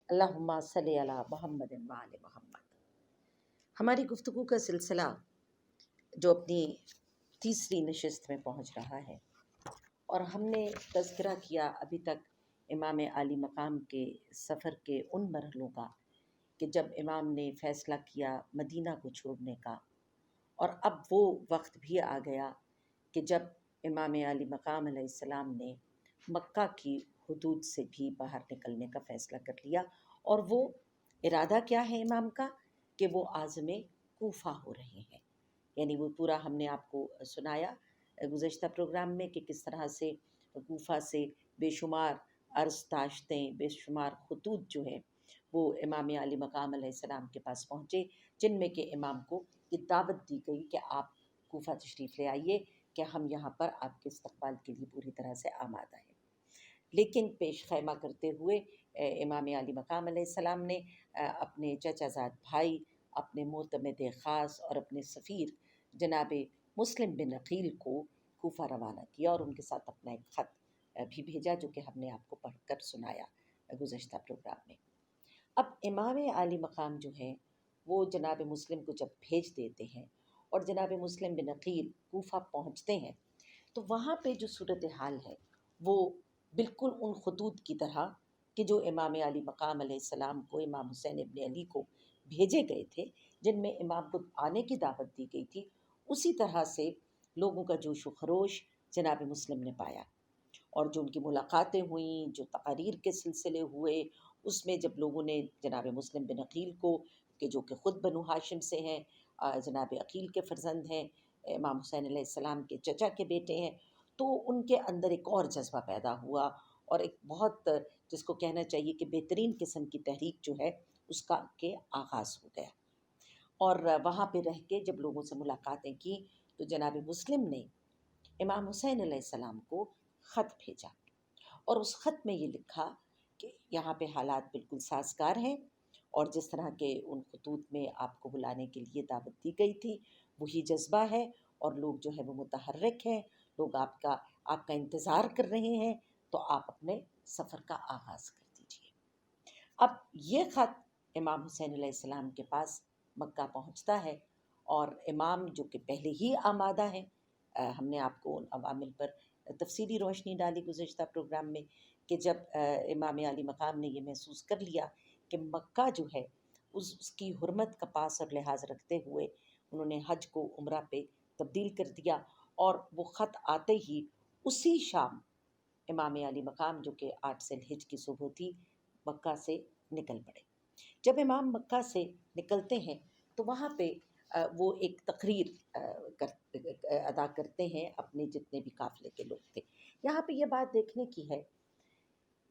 اللہم صلی علی محمد و آل محمد۔ ہماری گفتگو کا سلسلہ جو اپنی تیسری نشست میں پہنچ رہا ہے، اور ہم نے تذکرہ کیا ابھی تک امام عالی مقام کے سفر کے ان مرحلوں کا کہ جب امام نے فیصلہ کیا مدینہ کو چھوڑنے کا، اور اب وہ وقت بھی آ گیا کہ جب امام عالی مقام علیہ السلام نے مکہ کی حدود سے بھی باہر نکلنے کا فیصلہ کر لیا۔ اور وہ ارادہ کیا ہے امام کا کہ وہ عازم کوفہ ہو رہے ہیں، یعنی وہ پورا ہم نے آپ کو سنایا گزشتہ پروگرام میں کہ کس طرح سے کوفہ سے بے شمار عرض داشتیں، بے شمار خطوط جو ہیں وہ امام علی مقام علیہ السلام کے پاس پہنچے، جن میں کہ امام کو یہ دعوت دی گئی کہ آپ کوفہ تشریف لے آئیے کہ ہم یہاں پر آپ کے استقبال کے لیے پوری طرح سے آمادہ ہیں۔ لیکن پیش خیمہ کرتے ہوئے امام علی مقام علیہ السلام نے اپنے چچا زاد بھائی، اپنے معتمد خاص اور اپنے سفیر جناب مسلم بن عقیل کو کوفہ روانہ کیا، اور ان کے ساتھ اپنا ایک خط بھی بھیجا جو کہ ہم نے آپ کو پڑھ کر سنایا گزشتہ پروگرام میں۔ اب امام عالی مقام جو ہیں وہ جناب مسلم کو جب بھیج دیتے ہیں اور جناب مسلم بن عقیل کوفہ پہنچتے ہیں، تو وہاں پہ جو صورتحال ہے وہ بالکل ان خطوط کی طرح کہ جو امام علی مقام علیہ السلام کو امام حسین ابن علی کو بھیجے گئے تھے، جن میں امام کو آنے کی دعوت دی گئی تھی، اسی طرح سے لوگوں کا جوش و خروش جناب مسلم نے پایا۔ اور جو ان کی ملاقاتیں ہوئیں، جو تقاریر کے سلسلے ہوئے، اس میں جب لوگوں نے جناب مسلم بن عقیل کو کہ جو کہ خود بنو ہاشم سے ہیں، جناب عقیل کے فرزند ہیں، امام حسین علیہ السلام کے چچا کے بیٹے ہیں، تو ان کے اندر ایک اور جذبہ پیدا ہوا، اور ایک بہت جس کو کہنا چاہیے کہ بہترین قسم کی تحریک جو ہے اس کا کے آغاز ہو گیا۔ اور وہاں پہ رہ کے جب لوگوں سے ملاقاتیں کی تو جناب مسلم نے امام حسین علیہ السلام کو خط بھیجا، اور اس خط میں یہ لکھا کہ یہاں پہ حالات بالکل سازگار ہیں، اور جس طرح کے ان خطوط میں آپ کو بلانے کے لیے دعوت دی گئی تھی وہی جذبہ ہے، اور لوگ جو ہے وہ متحرک ہیں، لوگ آپ کا انتظار کر رہے ہیں، تو آپ اپنے سفر کا آغاز کر دیجیے۔ اب یہ خط امام حسین علیہ السلام کے پاس مکہ پہنچتا ہے، اور امام جو کہ پہلے ہی آمادہ ہیں، ہم نے آپ کو ان عوامل پر تفصیلی روشنی ڈالی گزشتہ پروگرام میں کہ جب امام علی مقام نے یہ محسوس کر لیا کہ مکہ جو ہے اس کی حرمت کا پاس اور لحاظ رکھتے ہوئے انہوں نے حج کو عمرہ پہ تبدیل کر دیا، اور وہ خط آتے ہی اسی شام امام علی مقام جو کہ 8 ذی الحجہ کی صبح تھی مکہ سے نکل پڑے۔ جب امام مکہ سے نکلتے ہیں تو وہاں پہ وہ ایک تقریر ادا کرتے ہیں اپنے جتنے بھی قافلے کے لوگ تھے۔ یہاں پہ یہ بات دیکھنے کی ہے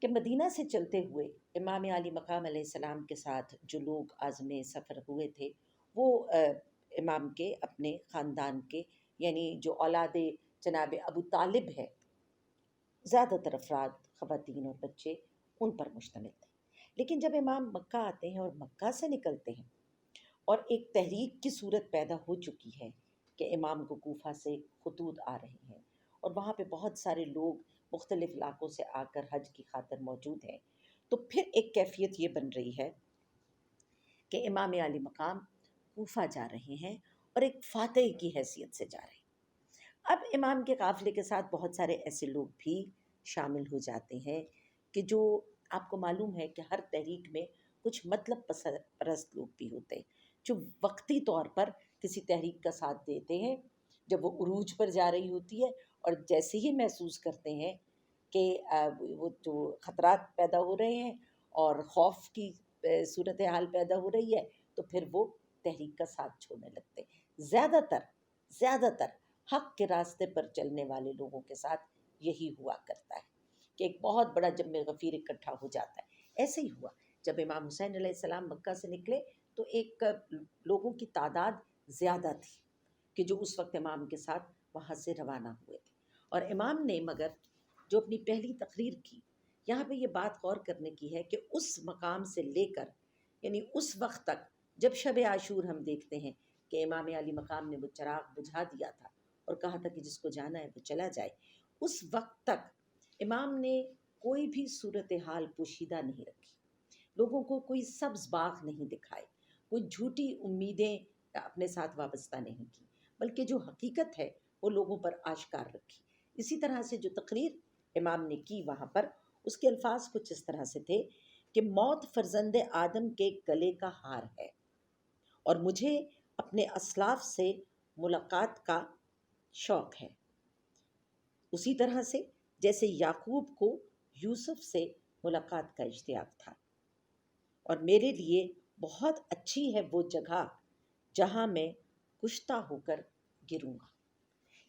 کہ مدینہ سے چلتے ہوئے امام علی مقام علیہ السلام کے ساتھ جو لوگ عازم سفر ہوئے تھے وہ امام کے اپنے خاندان کے، یعنی جو اولاد جناب ابو طالب ہے، زیادہ تر افراد خواتین اور بچے ان پر مشتمل تھے۔ لیکن جب امام مکہ آتے ہیں اور مکہ سے نکلتے ہیں، اور ایک تحریک کی صورت پیدا ہو چکی ہے کہ امام کو کوفہ سے خطوط آ رہے ہیں، اور وہاں پہ بہت سارے لوگ مختلف علاقوں سے آ کر حج کی خاطر موجود ہیں، تو پھر ایک کیفیت یہ بن رہی ہے کہ امام علی مقام کوفہ جا رہے ہیں اور ایک فاتح کی حیثیت سے جا رہے ہیں۔ اب امام کے قافلے کے ساتھ بہت سارے ایسے لوگ بھی شامل ہو جاتے ہیں کہ جو آپ کو معلوم ہے کہ ہر تحریک میں کچھ مطلب پرست لوگ بھی ہوتے ہیں جو وقتی طور پر کسی تحریک کا ساتھ دیتے ہیں جب وہ عروج پر جا رہی ہوتی ہے، اور جیسے ہی محسوس کرتے ہیں کہ وہ جو خطرات پیدا ہو رہے ہیں اور خوف کی صورتحال پیدا ہو رہی ہے، تو پھر وہ تحریک کا ساتھ چھوڑنے لگتے ہیں۔ زیادہ تر حق کے راستے پر چلنے والے لوگوں کے ساتھ یہی ہوا کرتا ہے کہ ایک بہت بڑا جم غفیر اکٹھا ہو جاتا ہے۔ ایسے ہی ہوا جب امام حسین علیہ السلام مکہ سے نکلے تو ایک لوگوں کی تعداد زیادہ تھی کہ جو اس وقت امام کے ساتھ وہاں سے روانہ ہوئے تھے، اور امام نے مگر جو اپنی پہلی تقریر کی، یہاں پہ یہ بات غور کرنے کی ہے کہ اس مقام سے لے کر یعنی اس وقت تک جب شب عاشور ہم دیکھتے ہیں کہ امام علی مقام نے وہ چراغ بجھا دیا تھا اور کہا تھا کہ جس کو جانا ہے وہ چلا جائے، اس وقت تک امام نے کوئی بھی صورتحال پوشیدہ نہیں رکھی، لوگوں کو کوئی سبز باغ نہیں دکھائے، کوئی جھوٹی امیدیں اپنے ساتھ وابستہ نہیں کی، بلکہ جو حقیقت ہے وہ لوگوں پر آشکار رکھی۔ اسی طرح سے جو تقریر امام نے کی وہاں پر، اس کے الفاظ کچھ اس طرح سے تھے کہ موت فرزند آدم کے گلے کا ہار ہے، اور مجھے اپنے اسلاف سے ملاقات کا شوق ہے، اسی طرح سے جیسے یعقوب کو یوسف سے ملاقات کا اشتیاق تھا، اور میرے لیے بہت اچھی ہے وہ جگہ جہاں میں کشتہ ہو کر گروں گا۔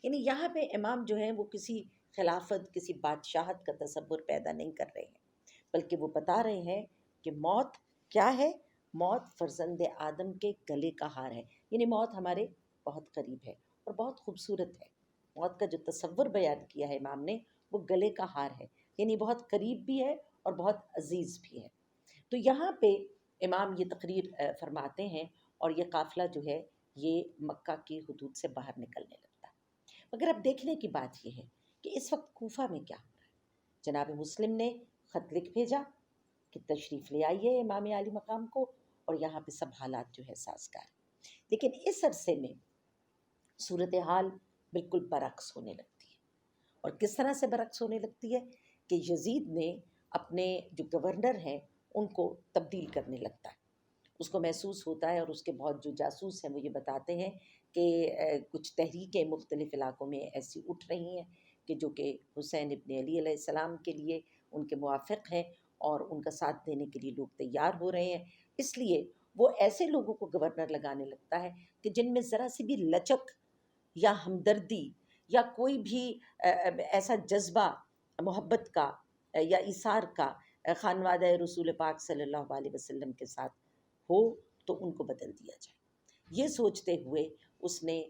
یعنی یہاں پہ امام جو ہیں وہ کسی خلافت، کسی بادشاہت کا تصور پیدا نہیں کر رہے ہیں، بلکہ وہ بتا رہے ہیں کہ موت کیا ہے؟ موت فرزند آدم کے گلے کا ہار ہے، یعنی موت ہمارے بہت قریب ہے اور بہت خوبصورت ہے۔ موت کا جو تصور بیان کیا ہے امام نے، وہ گلے کا ہار ہے، یعنی بہت قریب بھی ہے اور بہت عزیز بھی ہے۔ تو یہاں پہ امام یہ تقریر فرماتے ہیں، اور یہ قافلہ جو ہے یہ مکہ کی حدود سے باہر نکلنے لگتا ہے۔ مگر اب دیکھنے کی بات یہ ہے کہ اس وقت کوفہ میں کیا ہو رہا ہے۔ جناب مسلم نے خط لکھ بھیجا کہ تشریف لے آئیے امام عالی مقام کو، اور یہاں پہ سب حالات جو ہے سازگار ہیں۔ لیکن اس عرصے میں صورتحال بالکل برعکس ہونے لگتی ہے، اور کس طرح سے برعکس ہونے لگتی ہے کہ یزید نے اپنے جو گورنر ہیں ان کو تبدیل کرنے لگتا ہے۔ اس کو محسوس ہوتا ہے، اور اس کے بہت جو جاسوس ہیں وہ یہ بتاتے ہیں کہ کچھ تحریکیں مختلف علاقوں میں ایسی اٹھ رہی ہیں کہ جو کہ حسین ابن علی علیہ السلام کے لیے ان کے موافق ہیں، اور ان کا ساتھ دینے کے لیے لوگ تیار ہو رہے ہیں۔ اس لیے وہ ایسے لوگوں کو گورنر لگانے لگتا ہے کہ جن میں ذرا سی بھی لچک یا ہمدردی یا کوئی بھی ایسا جذبہ محبت کا یا ایثار کا خانوادہ رسول پاک صلی اللہ علیہ وسلم کے ساتھ ہو تو ان کو بدل دیا جائے۔ یہ سوچتے ہوئے اس نے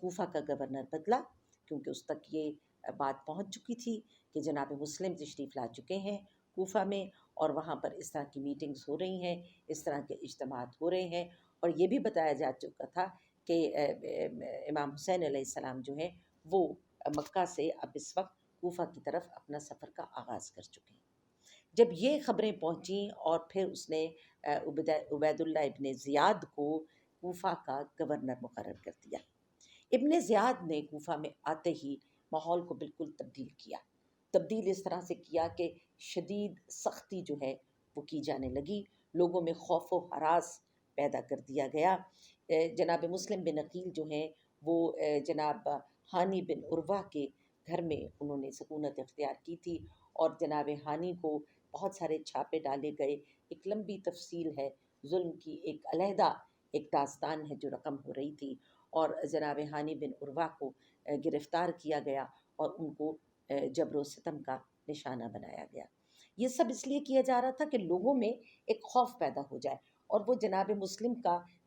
کوفہ کا گورنر بدلا، کیونکہ اس تک یہ بات پہنچ چکی تھی کہ جناب مسلم تشریف لا چکے ہیں کوفہ میں، اور وہاں پر اس طرح کی میٹنگز ہو رہی ہیں، اس طرح کے اجتماعات ہو رہے ہیں، اور یہ بھی بتایا جا چکا تھا کہ امام حسین علیہ السلام جو ہیں وہ مکہ سے اب اس وقت کوفہ کی طرف اپنا سفر کا آغاز کر چکے ہیں۔ جب یہ خبریں پہنچیں اور پھر اس نے عبید اللہ ابن زیاد کو کوفہ کا گورنر مقرر کر دیا۔ ابن زیاد نے کوفہ میں آتے ہی ماحول کو بالکل تبدیل کیا۔ تبدیل اس طرح سے کیا کہ شدید سختی جو ہے وہ کی جانے لگی، لوگوں میں خوف و ہراس پیدا کر دیا گیا۔ جناب مسلم بن عقیل جو ہیں وہ جناب ہانی بن عروہ کے گھر میں انہوں نے سکونت اختیار کی تھی، اور جناب ہانی کو بہت سارے چھاپے ڈالے گئے۔ ایک لمبی تفصیل ہے ظلم کی، ایک علیحدہ ایک داستان ہے جو رقم ہو رہی تھی، اور جناب ہانی بن عروہ کو گرفتار کیا گیا اور ان کو جبر و ستم کا نشانہ بنایا گیا۔ یہ سب اس لیے کیا جا رہا تھا کہ لوگوں میں ایک خوف پیدا ہو جائے، اور وہ جناب مسلم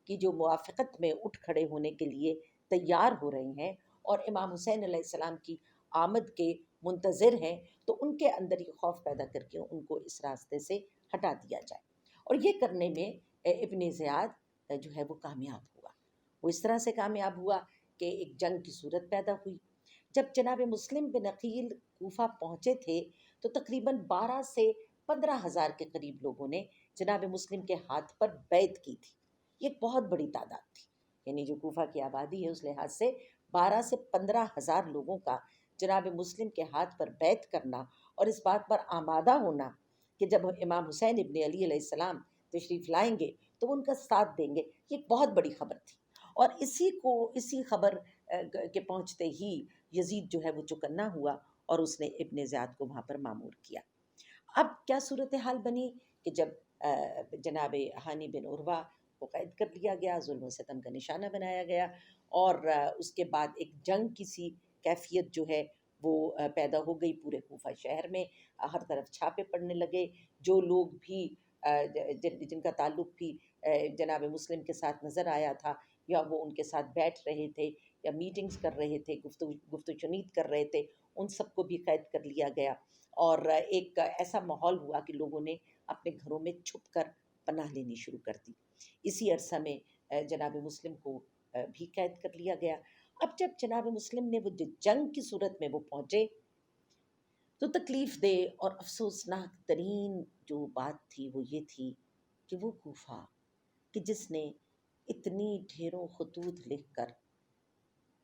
کی جو موافقت میں اٹھ کھڑے ہونے کے لیے تیار ہو رہے ہیں اور امام حسین علیہ السلام کی آمد کے منتظر ہیں، تو ان کے اندر یہ خوف پیدا کر کے ان کو اس راستے سے ہٹا دیا جائے۔ اور یہ کرنے میں ابن زیاد جو ہے وہ کامیاب ہوا۔ وہ اس طرح سے کامیاب ہوا کہ ایک جنگ کی صورت پیدا ہوئی۔ جب جناب مسلم بن عقیل کوفہ پہنچے تھے تو تقریباً 12 سے 15 ہزار کے قریب لوگوں نے جناب مسلم کے ہاتھ پر بیعت کی تھی۔ یہ ایک بہت بڑی تعداد تھی، یعنی جو کوفہ کی آبادی ہے اس لحاظ سے 12 سے 15 ہزار لوگوں کا جناب مسلم کے ہاتھ پر بیعت کرنا، اور اس بات پر آمادہ ہونا کہ جب امام حسین ابن علی علیہ السلام تشریف لائیں گے تو ان کا ساتھ دیں گے، یہ ایک بہت بڑی خبر تھی۔ اور اسی خبر کے پہنچتے ہی یزید جو ہے وہ چکنا ہوا، اور اس نے ابن زیاد کو وہاں پر مامور کیا۔ اب کیا صورتحال بنی کہ جب جناب ہانی بن عروہ کو قید کر لیا گیا، ظلم و ستم کا نشانہ بنایا گیا، اور اس کے بعد ایک جنگ کی سی کیفیت جو ہے وہ پیدا ہو گئی پورے کوفہ شہر میں۔ ہر طرف چھاپے پڑنے لگے، جو لوگ بھی جن کا تعلق بھی جناب مسلم کے ساتھ نظر آیا تھا، یا وہ ان کے ساتھ بیٹھ رہے تھے یا میٹنگز کر رہے تھے، گفت و شنید کر رہے تھے، ان سب کو بھی قید کر لیا گیا، اور ایک ایسا ماحول ہوا کہ لوگوں نے اپنے گھروں میں چھپ کر پناہ لینی شروع کر دی۔ اسی عرصہ میں جناب مسلم کو بھی قید کر لیا گیا۔ اب جب جناب مسلم نے وہ جنگ کی صورت میں وہ پہنچے تو تکلیف دہ اور افسوسناک ترین جو بات تھی وہ یہ تھی کہ وہ کوفہ کہ جس نے اتنی ڈھیروں خطوط لکھ کر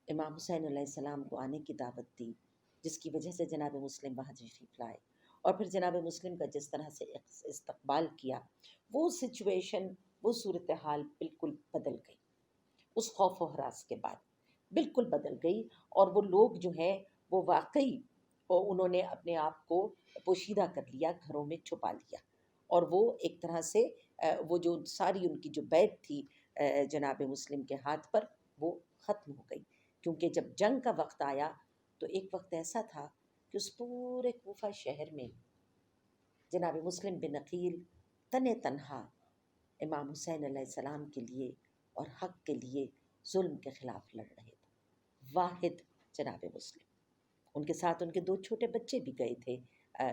امام حسین علیہ السلام کو آنے کی دعوت دی، جس کی وجہ سے جناب مسلم وہاں تشریف لائے، اور پھر جناب مسلم کا جس طرح سے استقبال کیا، وہ سچویشن، وہ صورتحال بالکل بدل گئی اس خوف و ہراس کے بعد، بالکل بدل گئی۔ اور وہ لوگ جو ہیں وہ واقعی انہوں نے اپنے آپ کو پوشیدہ کر لیا، گھروں میں چھپا لیا، اور وہ ایک طرح سے وہ جو ساری ان کی جو بیعت تھی جناب مسلم کے ہاتھ پر، وہ ختم ہو گئی، کیونکہ جب جنگ کا وقت آیا تو ایک وقت ایسا تھا کہ اس پورے کوفہ شہر میں جناب مسلم بن عقیل تنہا امام حسین علیہ السلام کے لیے اور حق کے لیے ظلم کے خلاف لڑ رہے تھے، واحد جناب مسلم۔ ان کے ساتھ ان کے دو چھوٹے بچے بھی گئے تھے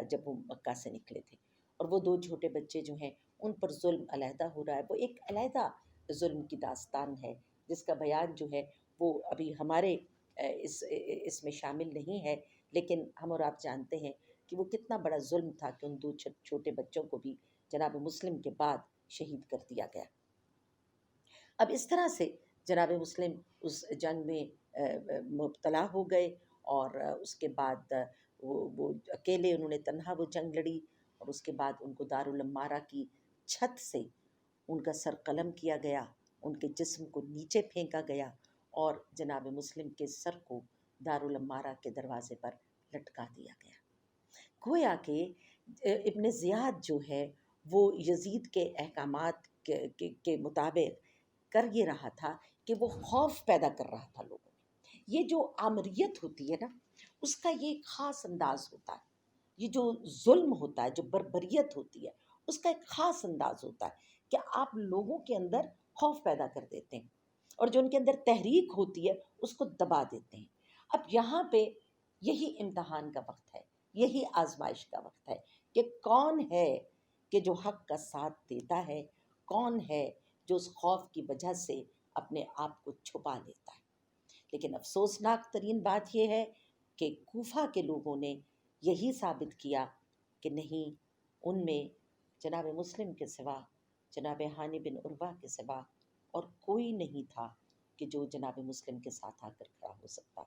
جب وہ مکہ سے نکلے تھے، اور وہ دو چھوٹے بچے جو ہیں ان پر ظلم علیحدہ ہو رہا ہے، وہ ایک علیحدہ ظلم کی داستان ہے جس کا بیان جو ہے وہ ابھی ہمارے اس میں شامل نہیں ہے، لیکن ہم اور آپ جانتے ہیں کہ وہ کتنا بڑا ظلم تھا کہ ان دو چھوٹے بچوں کو بھی جناب مسلم کے بعد شہید کر دیا گیا۔ اب اس طرح سے جناب مسلم اس جنگ میں مبتلا ہو گئے، اور اس کے بعد وہ اکیلے انہوں نے تنہا وہ جنگ لڑی، اور اس کے بعد ان کو دارالمارہ کی چھت سے ان کا سر قلم کیا گیا، ان کے جسم کو نیچے پھینکا گیا، اور جناب مسلم کے سر کو دارالمارہ کے دروازے پر لٹکا دیا گیا۔ گویا کہ ابن زیاد جو ہے وہ یزید کے احکامات کے مطابق کر یہ رہا تھا کہ وہ خوف پیدا کر رہا تھا لوگوں میں۔ یہ جو آمریت ہوتی ہے نا، اس کا یہ ایک خاص انداز ہوتا ہے، یہ جو ظلم ہوتا ہے، جو بربریت ہوتی ہے، اس کا ایک خاص انداز ہوتا ہے کہ آپ لوگوں کے اندر خوف پیدا کر دیتے ہیں، اور جو ان کے اندر تحریک ہوتی ہے اس کو دبا دیتے ہیں۔ اب یہاں پہ یہی امتحان کا وقت ہے، یہی آزمائش کا وقت ہے کہ کون ہے کہ جو حق کا ساتھ دیتا ہے، کون ہے جو اس خوف کی وجہ سے اپنے آپ کو چھپا لیتا ہے۔ لیکن افسوسناک ترین بات یہ ہے کہ کوفہ کے لوگوں نے یہی ثابت کیا کہ نہیں، ان میں جناب مسلم کے سوا، جناب ہانی بن عروہ کے سوا اور کوئی نہیں تھا کہ جو جناب مسلم کے ساتھ آ کر کھڑا ہو سکتا۔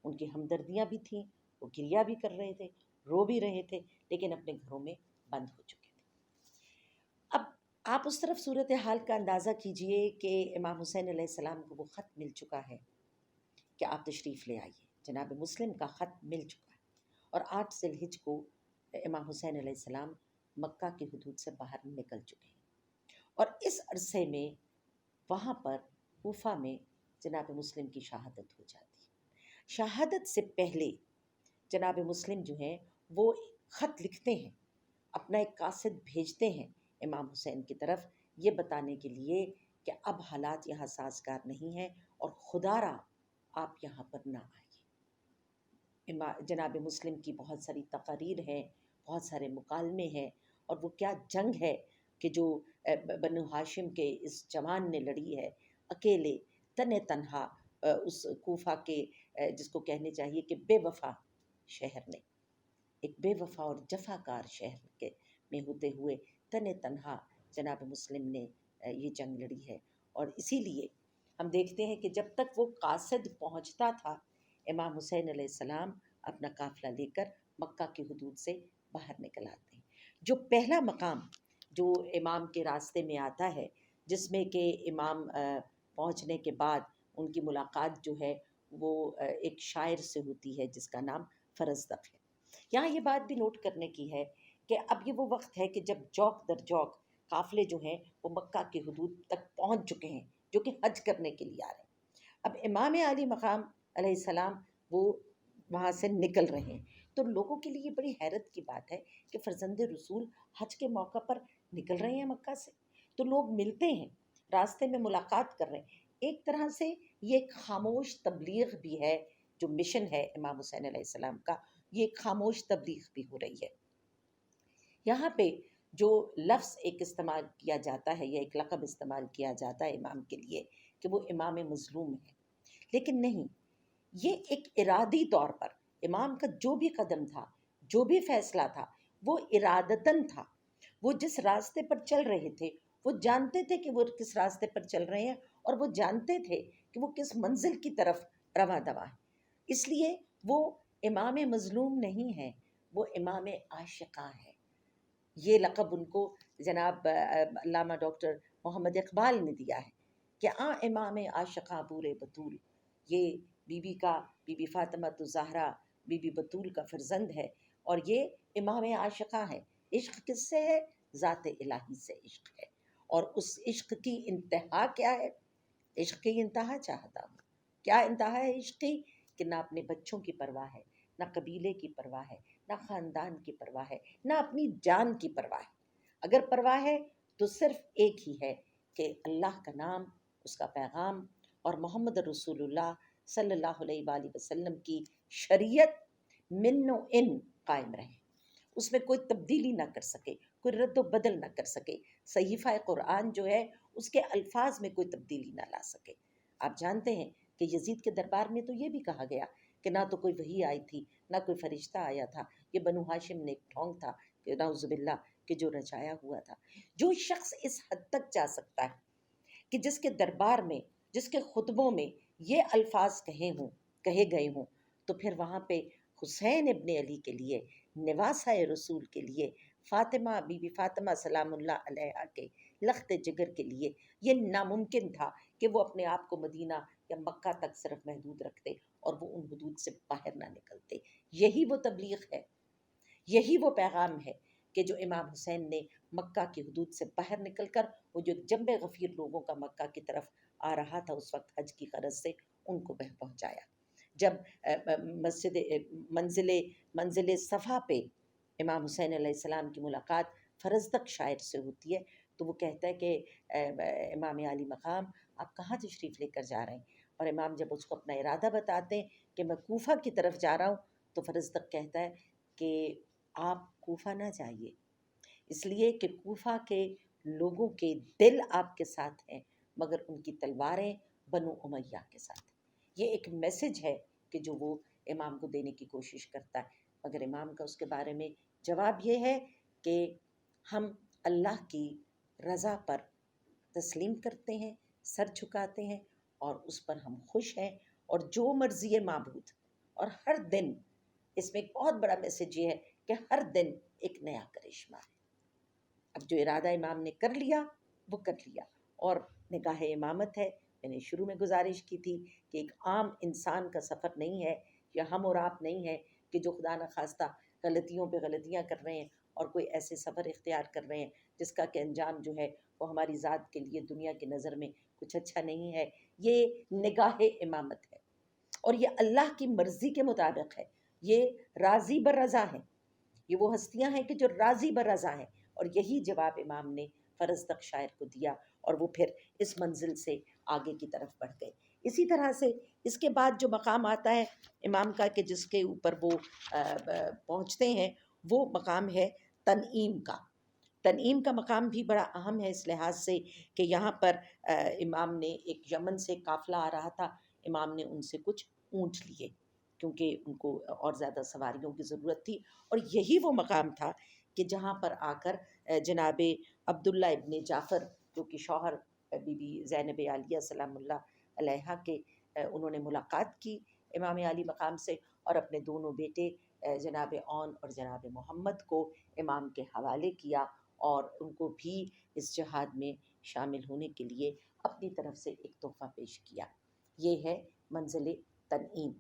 ان کی ہمدردیاں بھی تھیں، وہ گریہ بھی کر رہے تھے، رو بھی رہے تھے، لیکن اپنے گھروں میں بند ہو چکے تھے۔ اب آپ اس طرف صورتحال کا اندازہ کیجئے کہ امام حسین علیہ السلام کو وہ خط مل چکا ہے کہ آپ تشریف لے آئیے، جناب مسلم کا خط مل چکا ہے، اور 8 ذی الحجہ کو امام حسین علیہ السلام مکہ کی حدود سے باہر نکل چکے ہیں، اور اس عرصے میں وہاں پر کوفہ میں جناب مسلم کی شہادت ہو جاتی ہے۔ شہادت سے پہلے جناب مسلم جو ہیں وہ خط لکھتے ہیں، اپنا ایک قاصد بھیجتے ہیں امام حسین کی طرف، یہ بتانے کے لیے کہ اب حالات یہاں سازگار نہیں ہیں، اور خدا را آپ یہاں پر نہ آئیے۔ جناب مسلم کی بہت ساری تقاریر ہیں، بہت سارے مکالمے ہیں، اور وہ کیا جنگ ہے کہ جو بنو ہاشم کے اس جوان نے لڑی ہے، اکیلے تنہا اس کوفہ کے جس کو کہنے چاہیے کہ بے وفا شہر نے، ایک بے وفا اور جفا کار شہر کے میں ہوتے ہوئے تنہا جناب مسلم نے یہ جنگ لڑی ہے۔ اور اسی لیے ہم دیکھتے ہیں کہ جب تک وہ قاصد پہنچتا تھا، امام حسین علیہ السلام اپنا قافلہ لے کر مکہ کی حدود سے باہر نکل آتے ہیں۔ جو پہلا مقام جو امام کے راستے میں آتا ہے، جس میں کہ امام پہنچنے کے بعد ان کی ملاقات جو ہے وہ ایک شاعر سے ہوتی ہے جس کا نام فرزدق ہے۔ یہاں یہ بات بھی نوٹ کرنے کی ہے کہ اب یہ وہ وقت ہے کہ جب جوک در جوک قافلے جو ہیں وہ مکہ کی حدود تک پہنچ چکے ہیں، جو کہ حج کرنے کے لیے آ رہے ہیں۔ اب امام علی مقام علیہ السلام وہ وہاں سے نکل رہے ہیں، تو لوگوں کے لیے بڑی حیرت کی بات ہے کہ فرزند رسول حج کے موقع پر نکل رہے ہیں مکہ سے، تو لوگ ملتے ہیں، راستے میں ملاقات کر رہے ہیں۔ ایک طرح سے یہ ایک خاموش تبلیغ بھی ہے، جو مشن ہے امام حسین علیہ السلام کا، یہ ایک خاموش تبلیغ بھی ہو رہی ہے۔ یہاں پہ جو لفظ ایک استعمال کیا جاتا ہے یا ایک لقب استعمال کیا جاتا ہے امام کے لیے کہ وہ امام مظلوم ہے، لیکن نہیں، یہ ایک ارادی طور پر امام کا جو بھی قدم تھا، جو بھی فیصلہ تھا وہ ارادتاً تھا، وہ جس راستے پر چل رہے تھے وہ جانتے تھے کہ وہ کس راستے پر چل رہے ہیں، اور وہ جانتے تھے کہ وہ کس منزل کی طرف رواں دواں ہے۔ اس لیے وہ امام مظلوم نہیں ہے، وہ امام عاشقاں ہے۔ یہ لقب ان کو جناب علامہ ڈاکٹر محمد اقبال نے دیا ہے کہ امام عاشقاں پورے بطول، یہ بی بی فاطمہ الزہرا بی بی بطول کا فرزند ہے، اور یہ امام عاشقاں ہے۔ عشق کس سے ہے؟ ذات الہی سے عشق ہے، اور اس عشق کی انتہا کیا ہے؟ عشق کی انتہا چاہتا ہوں۔ کیا انتہا ہے عشق کی؟ کہ نہ اپنے بچوں کی پرواہ ہے، نہ قبیلے کی پرواہ ہے، نہ خاندان کی پرواہ ہے، نہ اپنی جان کی پرواہ ہے۔ اگر پرواہ ہے تو صرف ایک ہی ہے کہ اللہ کا نام، اس کا پیغام اور محمد رسول اللہ صلی اللہ علیہ وآلہ وسلم کی شریعت من و ان قائم رہے، اس میں کوئی تبدیلی نہ کر سکے، کوئی رد و بدل نہ کر سکے، صحیفہ قرآن جو ہے اس کے الفاظ میں کوئی تبدیلی نہ لا سکے۔ آپ جانتے ہیں کہ یزید کے دربار میں تو یہ بھی کہا گیا کہ نہ تو کوئی وحی آئی تھی، نہ کوئی فرشتہ آیا تھا، یہ بنو ہاشم نے ایک ڈھونگ تھا کہ نعوذ باللہ کہ جو رچایا ہوا تھا۔ جو شخص اس حد تک جا سکتا ہے کہ جس کے دربار میں، جس کے خطبوں میں یہ الفاظ کہے گئے ہوں، تو پھر وہاں پہ حسین ابن علی کے لیے، نواسہ رسول کے لیے، فاطمہ بی بی فاطمہ سلام اللہ علیہا کے لخت جگر کے لیے یہ ناممکن تھا کہ وہ اپنے آپ کو مدینہ یا مکہ تک صرف محدود رکھتے اور وہ ان حدود سے باہر نہ نکلتے۔ یہی وہ تبلیغ ہے، یہی وہ پیغام ہے کہ جو امام حسین نے مکہ کی حدود سے باہر نکل کر وہ جو جنب غفیر لوگوں کا مکہ کی طرف آ رہا تھا اس وقت حج کی غرض سے، ان کو پہنچایا۔ جب منزل صفا پہ امام حسین علیہ السلام کی ملاقات فرزدق شاعر سے ہوتی ہے تو وہ کہتا ہے کہ امام علی مقام آپ کہاں تشریف لے کر جا رہے ہیں؟ اور امام جب اس کو اپنا ارادہ بتاتے ہیں کہ میں کوفہ کی طرف جا رہا ہوں، تو فرزدق کہتا ہے کہ آپ کوفہ نہ جائیے، اس لیے کہ کوفہ کے لوگوں کے دل آپ کے ساتھ ہیں مگر ان کی تلواریں بنو امیہ کے ساتھ ہیں۔ یہ ایک میسج ہے کہ جو وہ امام کو دینے کی کوشش کرتا ہے، مگر امام کا اس کے بارے میں جواب یہ ہے کہ ہم اللہ کی رضا پر تسلیم کرتے ہیں، سر جھکاتے ہیں، اور اس پر ہم خوش ہیں، اور جو مرضی معبود، اور ہر دن اس میں ایک بہت بڑا میسج یہ ہے کہ ہر دن ایک نیا کرشمہ ہے۔ اب جو ارادہ امام نے کر لیا وہ کر لیا، اور نگاہ امامت ہے۔ میں نے شروع میں گزارش کی تھی کہ ایک عام انسان کا سفر نہیں ہے، یا ہم اور آپ نہیں ہے کہ جو خدا نخواستہ غلطیوں پہ غلطیاں کر رہے ہیں اور کوئی ایسے سفر اختیار کر رہے ہیں جس کا کہ انجام جو ہے وہ ہماری ذات کے لیے دنیا کی نظر میں کچھ اچھا نہیں ہے۔ یہ نگاہ امامت ہے، اور یہ اللہ کی مرضی کے مطابق ہے، یہ راضی برضا ہیں، یہ وہ ہستیاں ہیں کہ جو راضی برضا ہیں، اور یہی جواب امام نے فرزدق شاعر کو دیا، اور وہ پھر اس منزل سے آگے کی طرف بڑھ گئے۔ اسی طرح سے اس کے بعد جو مقام آتا ہے امام کا کہ جس کے اوپر وہ پہنچتے ہیں، وہ مقام ہے تنعیم کا۔ تنعیم کا مقام بھی بڑا اہم ہے اس لحاظ سے کہ یہاں پر امام نے ایک یمن سے قافلہ آ رہا تھا، امام نے ان سے کچھ اونٹ لیے کیونکہ ان کو اور زیادہ سواریوں کی ضرورت تھی، اور یہی وہ مقام تھا کہ جہاں پر آ کر جناب عبداللہ ابن جعفر جو کہ شوہر بی بی زینب عالیہ سلام اللہ علیہا کے، انہوں نے ملاقات کی امام علی مقام سے، اور اپنے دونوں بیٹے جناب اون اور جناب محمد کو امام کے حوالے کیا، اور ان کو بھی اس جہاد میں شامل ہونے کے لیے اپنی طرف سے ایک تحفہ پیش کیا۔ یہ ہے منزل تنعیم۔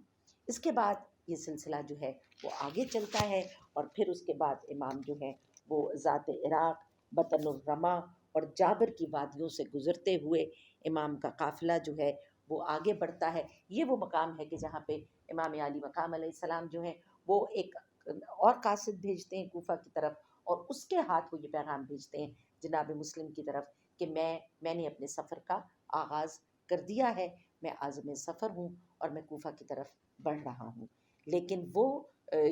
اس کے بعد یہ سلسلہ جو ہے وہ آگے چلتا ہے، اور پھر اس کے بعد امام جو ہے وہ ذات عراق، بطن الرما اور جابر کی وادیوں سے گزرتے ہوئے امام کا قافلہ جو ہے وہ آگے بڑھتا ہے۔ یہ وہ مقام ہے کہ جہاں پہ امام علی مقام علیہ السلام جو ہیں وہ ایک اور قاصد بھیجتے ہیں کوفہ کی طرف، اور اس کے ہاتھ وہ یہ پیغام بھیجتے ہیں جناب مسلم کی طرف کہ میں نے اپنے سفر کا آغاز کر دیا ہے، میں عازم سفر ہوں اور میں کوفہ کی طرف بڑھ رہا ہوں۔ لیکن وہ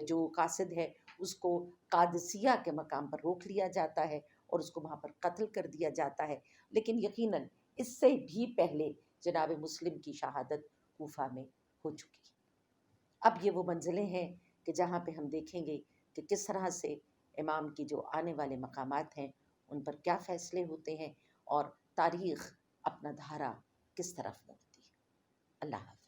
جو قاصد ہے اس کو قادسیہ کے مقام پر روک لیا جاتا ہے اور اس کو وہاں پر قتل کر دیا جاتا ہے، لیکن یقیناً اس سے بھی پہلے جناب مسلم کی شہادت کوفہ میں ہو چکی۔ اب یہ وہ منزلیں ہیں کہ جہاں پہ ہم دیکھیں گے کہ کس طرح سے امام کی جو آنے والے مقامات ہیں ان پر کیا فیصلے ہوتے ہیں اور تاریخ اپنا دھارا کس طرف موڑتی ہے۔ اللہ حافظ۔